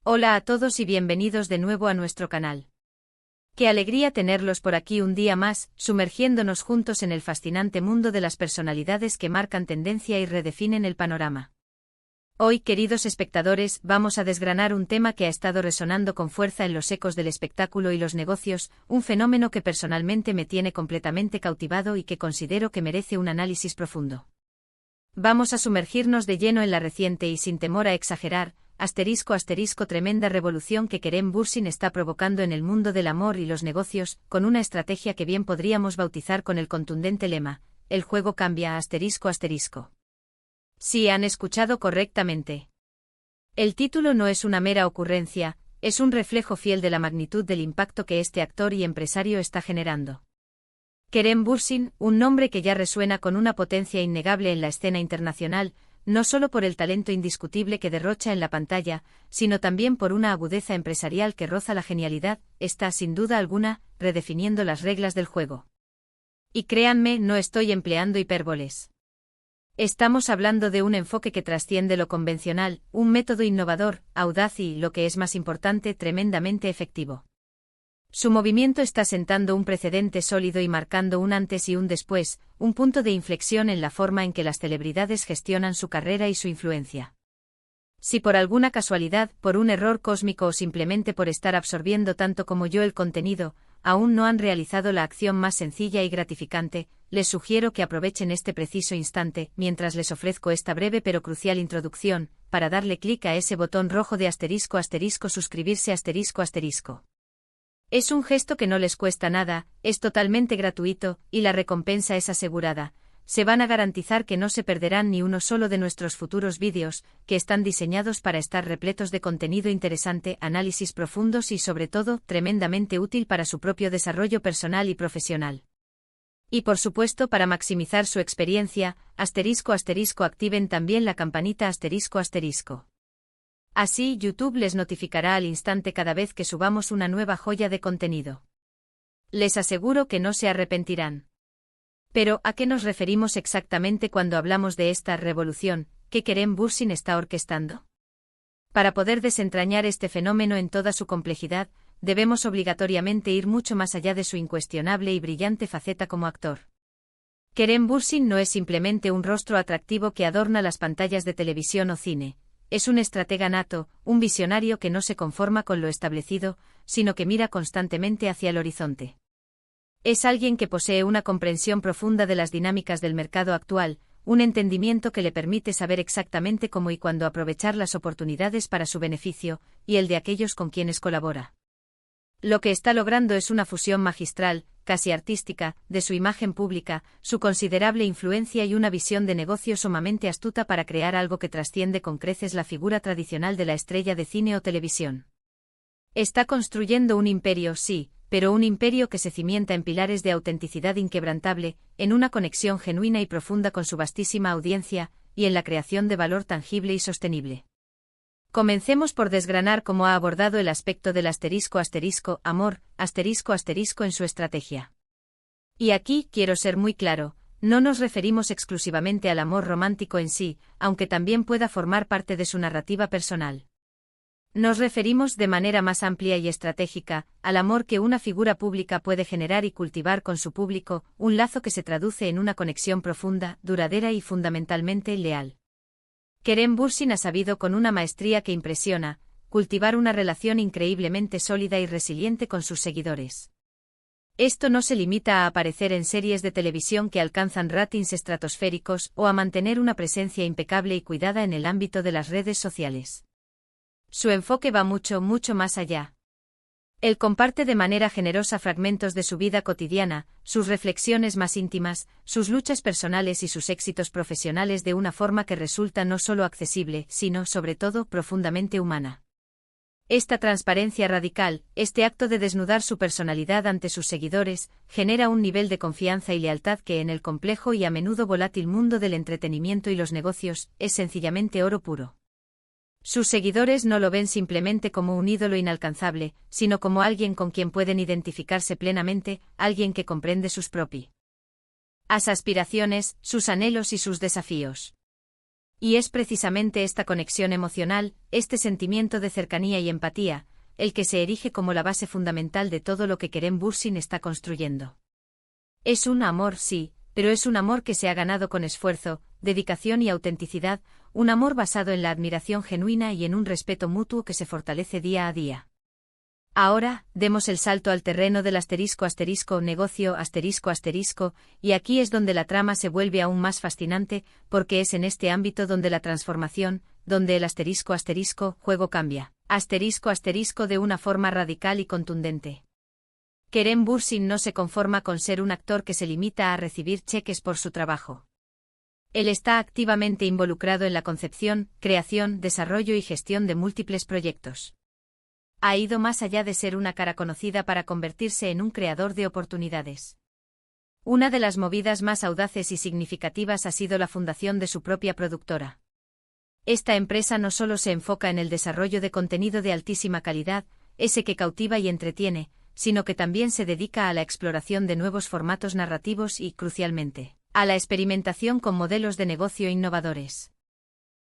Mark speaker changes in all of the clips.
Speaker 1: Hola a todos y bienvenidos de nuevo a nuestro canal. Qué alegría tenerlos por aquí un día más, sumergiéndonos juntos en el fascinante mundo de las personalidades que marcan tendencia y redefinen el panorama. Hoy, queridos espectadores, vamos a desgranar un tema que ha estado resonando con fuerza en los ecos del espectáculo y los negocios, un fenómeno que personalmente me tiene completamente cautivado y que considero que merece un análisis profundo. Vamos a sumergirnos de lleno en la reciente y sin temor a exagerar, tremenda revolución que Kerem Bürsin está provocando en el mundo del amor y los negocios, con una estrategia que bien podríamos bautizar con el contundente lema: el juego cambia ***. Sí, han escuchado correctamente. El título no es una mera ocurrencia, es un reflejo fiel de la magnitud del impacto que este actor y empresario está generando. Kerem Bürsin, un nombre que ya resuena con una potencia innegable en la escena internacional, no solo por el talento indiscutible que derrocha en la pantalla, sino también por una agudeza empresarial que roza la genialidad, está sin duda alguna redefiniendo las reglas del juego. Y créanme, no estoy empleando hipérboles. Estamos hablando de un enfoque que trasciende lo convencional, un método innovador, audaz y, lo que es más importante, tremendamente efectivo. Su movimiento está sentando un precedente sólido y marcando un antes y un después, un punto de inflexión en la forma en que las celebridades gestionan su carrera y su influencia. Si por alguna casualidad, por un error cósmico o simplemente por estar absorbiendo tanto como yo el contenido, aún no han realizado la acción más sencilla y gratificante, les sugiero que aprovechen este preciso instante, mientras les ofrezco esta breve pero crucial introducción, para darle clic a ese botón rojo de suscribirse ***. Es un gesto que no les cuesta nada, es totalmente gratuito, y la recompensa es asegurada. Se van a garantizar que no se perderán ni uno solo de nuestros futuros vídeos, que están diseñados para estar repletos de contenido interesante, análisis profundos y sobre todo, tremendamente útil para su propio desarrollo personal y profesional. Y por supuesto, para maximizar su experiencia, activen también la campanita ***. Así, YouTube les notificará al instante cada vez que subamos una nueva joya de contenido. Les aseguro que no se arrepentirán. Pero, ¿a qué nos referimos exactamente cuando hablamos de esta revolución que Kerem Bürsin está orquestando? Para poder desentrañar este fenómeno en toda su complejidad, debemos obligatoriamente ir mucho más allá de su incuestionable y brillante faceta como actor. Kerem Bürsin no es simplemente un rostro atractivo que adorna las pantallas de televisión o cine. Es un estratega nato, un visionario que no se conforma con lo establecido, sino que mira constantemente hacia el horizonte. Es alguien que posee una comprensión profunda de las dinámicas del mercado actual, un entendimiento que le permite saber exactamente cómo y cuándo aprovechar las oportunidades para su beneficio, y el de aquellos con quienes colabora. Lo que está logrando es una fusión magistral, casi artística, de su imagen pública, su considerable influencia y una visión de negocio sumamente astuta para crear algo que trasciende con creces la figura tradicional de la estrella de cine o televisión. Está construyendo un imperio, sí, pero un imperio que se cimienta en pilares de autenticidad inquebrantable, en una conexión genuina y profunda con su vastísima audiencia, y en la creación de valor tangible y sostenible. Comencemos por desgranar cómo ha abordado el aspecto del amor, en su estrategia. Y aquí quiero ser muy claro, no nos referimos exclusivamente al amor romántico en sí, aunque también pueda formar parte de su narrativa personal. Nos referimos de manera más amplia y estratégica al amor que una figura pública puede generar y cultivar con su público, un lazo que se traduce en una conexión profunda, duradera y fundamentalmente leal. Kerem Bürsin ha sabido con una maestría que impresiona, cultivar una relación increíblemente sólida y resiliente con sus seguidores. Esto no se limita a aparecer en series de televisión que alcanzan ratings estratosféricos o a mantener una presencia impecable y cuidada en el ámbito de las redes sociales. Su enfoque va mucho más allá. Él comparte de manera generosa fragmentos de su vida cotidiana, sus reflexiones más íntimas, sus luchas personales y sus éxitos profesionales de una forma que resulta no solo accesible, sino, sobre todo, profundamente humana. Esta transparencia radical, este acto de desnudar su personalidad ante sus seguidores, genera un nivel de confianza y lealtad que en el complejo y a menudo volátil mundo del entretenimiento y los negocios, es sencillamente oro puro. Sus seguidores no lo ven simplemente como un ídolo inalcanzable, sino como alguien con quien pueden identificarse plenamente, alguien que comprende sus propias aspiraciones, sus anhelos y sus desafíos. Y es precisamente esta conexión emocional, este sentimiento de cercanía y empatía, el que se erige como la base fundamental de todo lo que Kerem Bürsin está construyendo. Es un amor, sí, pero es un amor que se ha ganado con esfuerzo, dedicación y autenticidad, un amor basado en la admiración genuina y en un respeto mutuo que se fortalece día a día. Ahora, demos el salto al terreno del negocio y aquí es donde la trama se vuelve aún más fascinante, porque es en este ámbito donde la transformación, donde el juego cambia, de una forma radical y contundente. Kerem Bürsin no se conforma con ser un actor que se limita a recibir cheques por su trabajo. Él está activamente involucrado en la concepción, creación, desarrollo y gestión de múltiples proyectos. Ha ido más allá de ser una cara conocida para convertirse en un creador de oportunidades. Una de las movidas más audaces y significativas ha sido la fundación de su propia productora. Esta empresa no solo se enfoca en el desarrollo de contenido de altísima calidad, ese que cautiva y entretiene, sino que también se dedica a la exploración de nuevos formatos narrativos y, crucialmente, a la experimentación con modelos de negocio innovadores.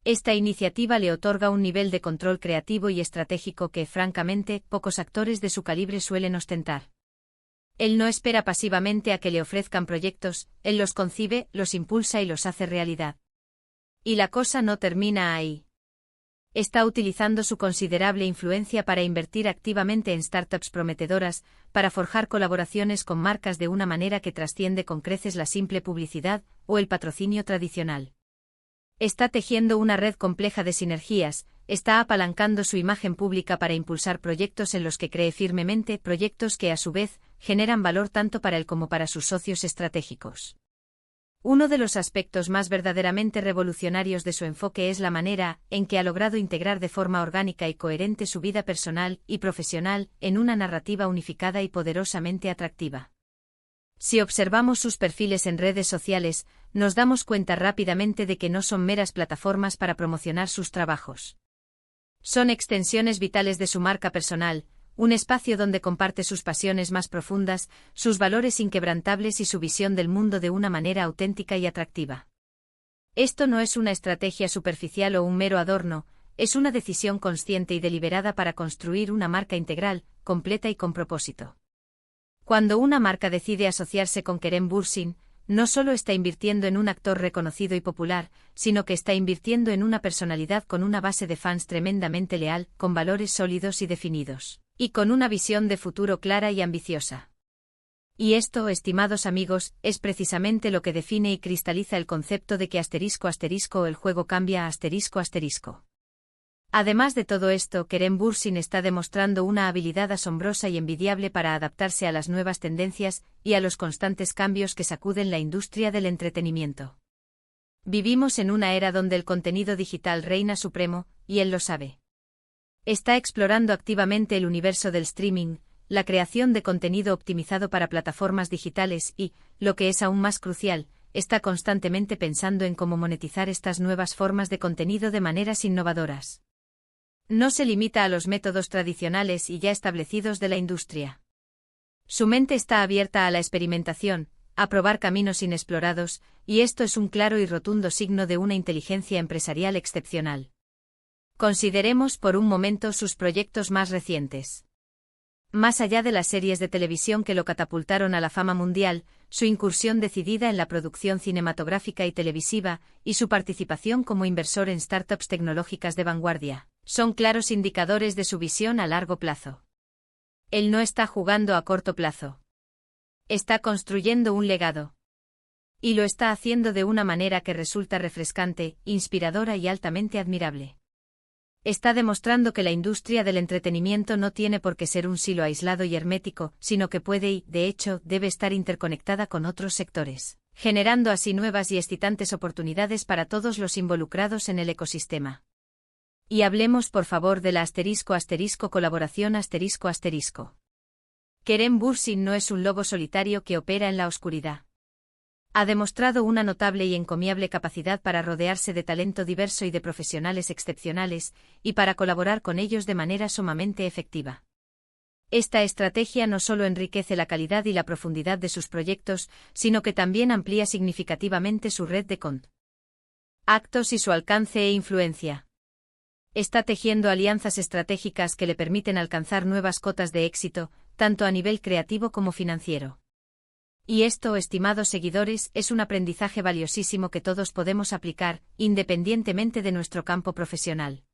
Speaker 1: Esta iniciativa le otorga un nivel de control creativo y estratégico que, francamente, pocos actores de su calibre suelen ostentar. Él no espera pasivamente a que le ofrezcan proyectos, él los concibe, los impulsa y los hace realidad. Y la cosa no termina ahí. Está utilizando su considerable influencia para invertir activamente en startups prometedoras, para forjar colaboraciones con marcas de una manera que trasciende con creces la simple publicidad o el patrocinio tradicional. Está tejiendo una red compleja de sinergias, está apalancando su imagen pública para impulsar proyectos en los que cree firmemente, proyectos que a su vez generan valor tanto para él como para sus socios estratégicos. Uno de los aspectos más verdaderamente revolucionarios de su enfoque es la manera en que ha logrado integrar de forma orgánica y coherente su vida personal y profesional en una narrativa unificada y poderosamente atractiva. Si observamos sus perfiles en redes sociales, nos damos cuenta rápidamente de que no son meras plataformas para promocionar sus trabajos. Son extensiones vitales de su marca personal, un espacio donde comparte sus pasiones más profundas, sus valores inquebrantables y su visión del mundo de una manera auténtica y atractiva. Esto no es una estrategia superficial o un mero adorno, es una decisión consciente y deliberada para construir una marca integral, completa y con propósito. Cuando una marca decide asociarse con Kerem Bürsin, no solo está invirtiendo en un actor reconocido y popular, sino que está invirtiendo en una personalidad con una base de fans tremendamente leal, con valores sólidos y definidos, y con una visión de futuro clara y ambiciosa. Y esto, estimados amigos, es precisamente lo que define y cristaliza el concepto de que el juego cambia . Además de todo esto, Kerem Bürsin está demostrando una habilidad asombrosa y envidiable para adaptarse a las nuevas tendencias y a los constantes cambios que sacuden la industria del entretenimiento. Vivimos en una era donde el contenido digital reina supremo, y él lo sabe. Está explorando activamente el universo del streaming, la creación de contenido optimizado para plataformas digitales y, lo que es aún más crucial, está constantemente pensando en cómo monetizar estas nuevas formas de contenido de maneras innovadoras. No se limita a los métodos tradicionales y ya establecidos de la industria. Su mente está abierta a la experimentación, a probar caminos inexplorados, y esto es un claro y rotundo signo de una inteligencia empresarial excepcional. Consideremos por un momento sus proyectos más recientes. Más allá de las series de televisión que lo catapultaron a la fama mundial, su incursión decidida en la producción cinematográfica y televisiva, y su participación como inversor en startups tecnológicas de vanguardia, son claros indicadores de su visión a largo plazo. Él no está jugando a corto plazo. Está construyendo un legado. Y lo está haciendo de una manera que resulta refrescante, inspiradora y altamente admirable. Está demostrando que la industria del entretenimiento no tiene por qué ser un silo aislado y hermético, sino que puede y, de hecho, debe estar interconectada con otros sectores, generando así nuevas y excitantes oportunidades para todos los involucrados en el ecosistema. Y hablemos por favor de la colaboración . Kerem Bürsin no es un lobo solitario que opera en la oscuridad. Ha demostrado una notable y encomiable capacidad para rodearse de talento diverso y de profesionales excepcionales, y para colaborar con ellos de manera sumamente efectiva. Esta estrategia no solo enriquece la calidad y la profundidad de sus proyectos, sino que también amplía significativamente su red de actos y su alcance e influencia. Está tejiendo alianzas estratégicas que le permiten alcanzar nuevas cotas de éxito, tanto a nivel creativo como financiero. Y esto, estimados seguidores, es un aprendizaje valiosísimo que todos podemos aplicar, independientemente de nuestro campo profesional.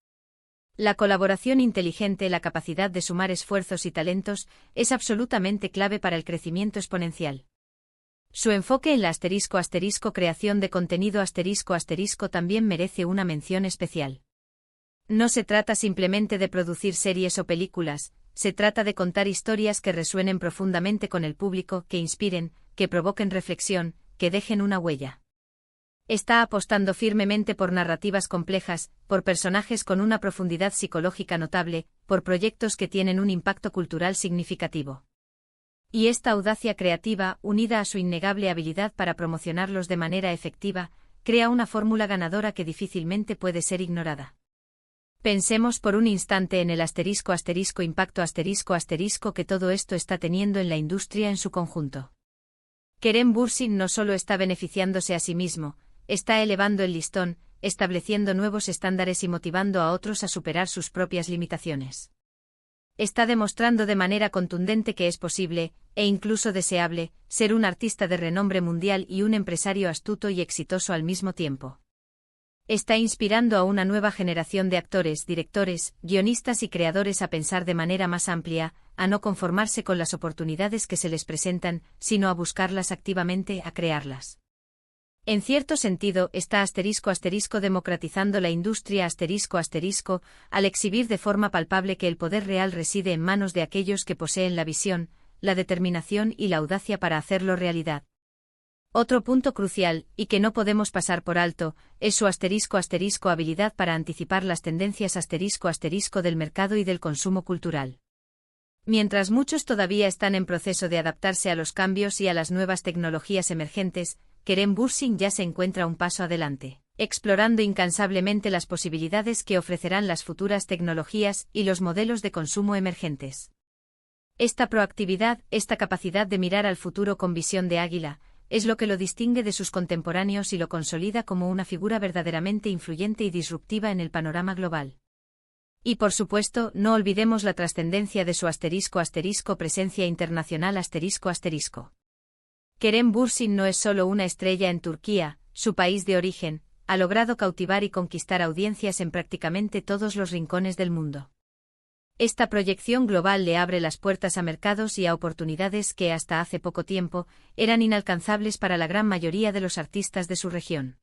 Speaker 1: La colaboración inteligente, la capacidad de sumar esfuerzos y talentos, es absolutamente clave para el crecimiento exponencial. Su enfoque en la creación de contenido también merece una mención especial. No se trata simplemente de producir series o películas, se trata de contar historias que resuenen profundamente con el público, que inspiren, que provoquen reflexión, que dejen una huella. Está apostando firmemente por narrativas complejas, por personajes con una profundidad psicológica notable, por proyectos que tienen un impacto cultural significativo. Y esta audacia creativa, unida a su innegable habilidad para promocionarlos de manera efectiva, crea una fórmula ganadora que difícilmente puede ser ignorada. Pensemos por un instante en el impacto que todo esto está teniendo en la industria en su conjunto. Kerem Bürsin no solo está beneficiándose a sí mismo, está elevando el listón, estableciendo nuevos estándares y motivando a otros a superar sus propias limitaciones. Está demostrando de manera contundente que es posible, e incluso deseable, ser un artista de renombre mundial y un empresario astuto y exitoso al mismo tiempo. Está inspirando a una nueva generación de actores, directores, guionistas y creadores a pensar de manera más amplia, a no conformarse con las oportunidades que se les presentan, sino a buscarlas activamente, a crearlas. En cierto sentido, está democratizando la industria al exhibir de forma palpable que el poder real reside en manos de aquellos que poseen la visión, la determinación y la audacia para hacerlo realidad. Otro punto crucial, y que no podemos pasar por alto, es su habilidad para anticipar las tendencias del mercado y del consumo cultural. Mientras muchos todavía están en proceso de adaptarse a los cambios y a las nuevas tecnologías emergentes, Kerem Bürsin ya se encuentra un paso adelante, explorando incansablemente las posibilidades que ofrecerán las futuras tecnologías y los modelos de consumo emergentes. Esta proactividad, esta capacidad de mirar al futuro con visión de águila, es lo que lo distingue de sus contemporáneos y lo consolida como una figura verdaderamente influyente y disruptiva en el panorama global. Y por supuesto, no olvidemos la trascendencia de su presencia internacional Kerem Bürsin no es solo una estrella en Turquía, su país de origen, ha logrado cautivar y conquistar audiencias en prácticamente todos los rincones del mundo. Esta proyección global le abre las puertas a mercados y a oportunidades que hasta hace poco tiempo eran inalcanzables para la gran mayoría de los artistas de su región.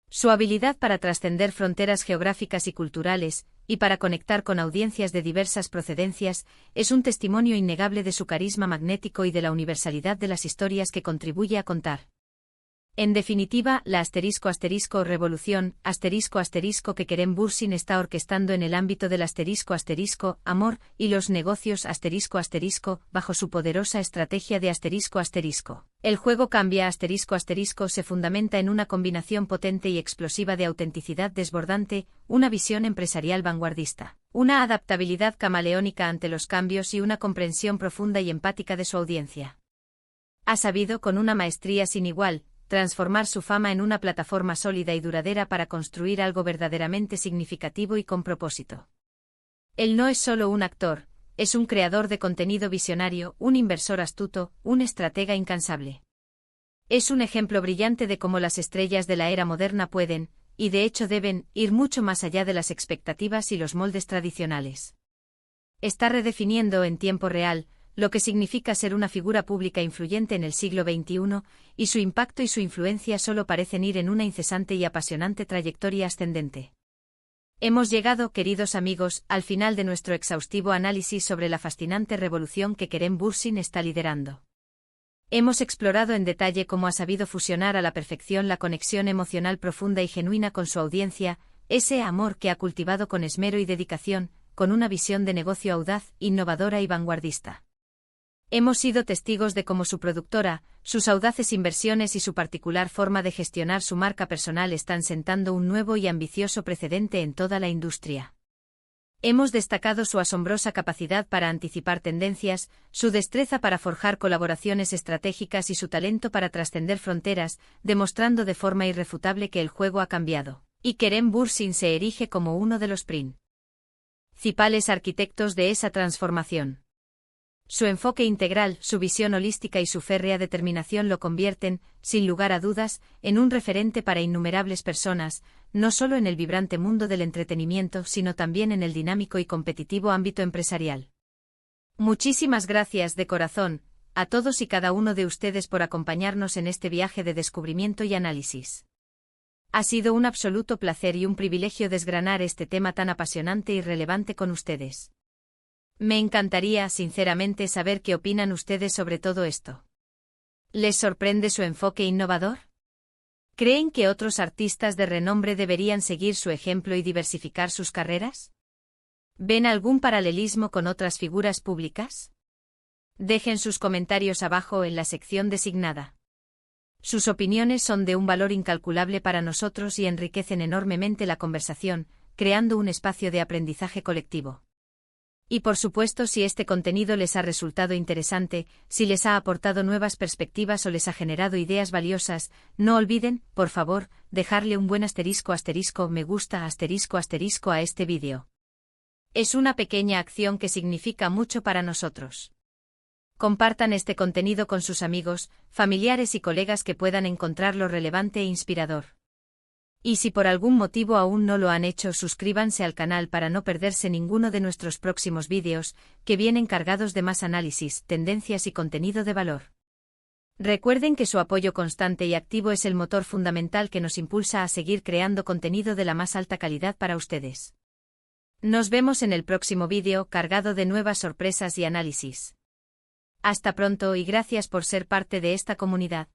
Speaker 1: Su habilidad para trascender fronteras geográficas y culturales, y para conectar con audiencias de diversas procedencias, es un testimonio innegable de su carisma magnético y de la universalidad de las historias que contribuye a contar. En definitiva, la revolución, que Kerem Bürsin está orquestando en el ámbito del amor, y los negocios bajo su poderosa estrategia de El juego cambia se fundamenta en una combinación potente y explosiva de autenticidad desbordante, una visión empresarial vanguardista, una adaptabilidad camaleónica ante los cambios y una comprensión profunda y empática de su audiencia. Ha sabido con una maestría sin igual transformar su fama en una plataforma sólida y duradera para construir algo verdaderamente significativo y con propósito. Él no es solo un actor, es un creador de contenido visionario, un inversor astuto, un estratega incansable. Es un ejemplo brillante de cómo las estrellas de la era moderna pueden, y de hecho deben, ir mucho más allá de las expectativas y los moldes tradicionales. Está redefiniendo en tiempo real lo que significa ser una figura pública influyente en el siglo XXI, y su impacto y su influencia solo parecen ir en una incesante y apasionante trayectoria ascendente. Hemos llegado, queridos amigos, al final de nuestro exhaustivo análisis sobre la fascinante revolución que Kerem Bürsin está liderando. Hemos explorado en detalle cómo ha sabido fusionar a la perfección la conexión emocional profunda y genuina con su audiencia, ese amor que ha cultivado con esmero y dedicación, con una visión de negocio audaz, innovadora y vanguardista. Hemos sido testigos de cómo su productora, sus audaces inversiones y su particular forma de gestionar su marca personal están sentando un nuevo y ambicioso precedente en toda la industria. Hemos destacado su asombrosa capacidad para anticipar tendencias, su destreza para forjar colaboraciones estratégicas y su talento para trascender fronteras, demostrando de forma irrefutable que el juego ha cambiado. Y Kerem Bürsin se erige como uno de los principales arquitectos de esa transformación. Su enfoque integral, su visión holística y su férrea determinación lo convierten, sin lugar a dudas, en un referente para innumerables personas, no solo en el vibrante mundo del entretenimiento, sino también en el dinámico y competitivo ámbito empresarial. Muchísimas gracias de corazón, a todos y cada uno de ustedes por acompañarnos en este viaje de descubrimiento y análisis. Ha sido un absoluto placer y un privilegio desgranar este tema tan apasionante y relevante con ustedes. Me encantaría, sinceramente, saber qué opinan ustedes sobre todo esto. ¿Les sorprende su enfoque innovador? ¿Creen que otros artistas de renombre deberían seguir su ejemplo y diversificar sus carreras? ¿Ven algún paralelismo con otras figuras públicas? Dejen sus comentarios abajo en la sección designada. Sus opiniones son de un valor incalculable para nosotros y enriquecen enormemente la conversación, creando un espacio de aprendizaje colectivo. Y por supuesto, si este contenido les ha resultado interesante, si les ha aportado nuevas perspectivas o les ha generado ideas valiosas, no olviden, por favor, dejarle un buen *me gusta ** a este vídeo. Es una pequeña acción que significa mucho para nosotros. Compartan este contenido con sus amigos, familiares y colegas que puedan encontrarlo relevante e inspirador. Y si por algún motivo aún no lo han hecho, suscríbanse al canal para no perderse ninguno de nuestros próximos vídeos, que vienen cargados de más análisis, tendencias y contenido de valor. Recuerden que su apoyo constante y activo es el motor fundamental que nos impulsa a seguir creando contenido de la más alta calidad para ustedes. Nos vemos en el próximo vídeo cargado de nuevas sorpresas y análisis. Hasta pronto y gracias por ser parte de esta comunidad.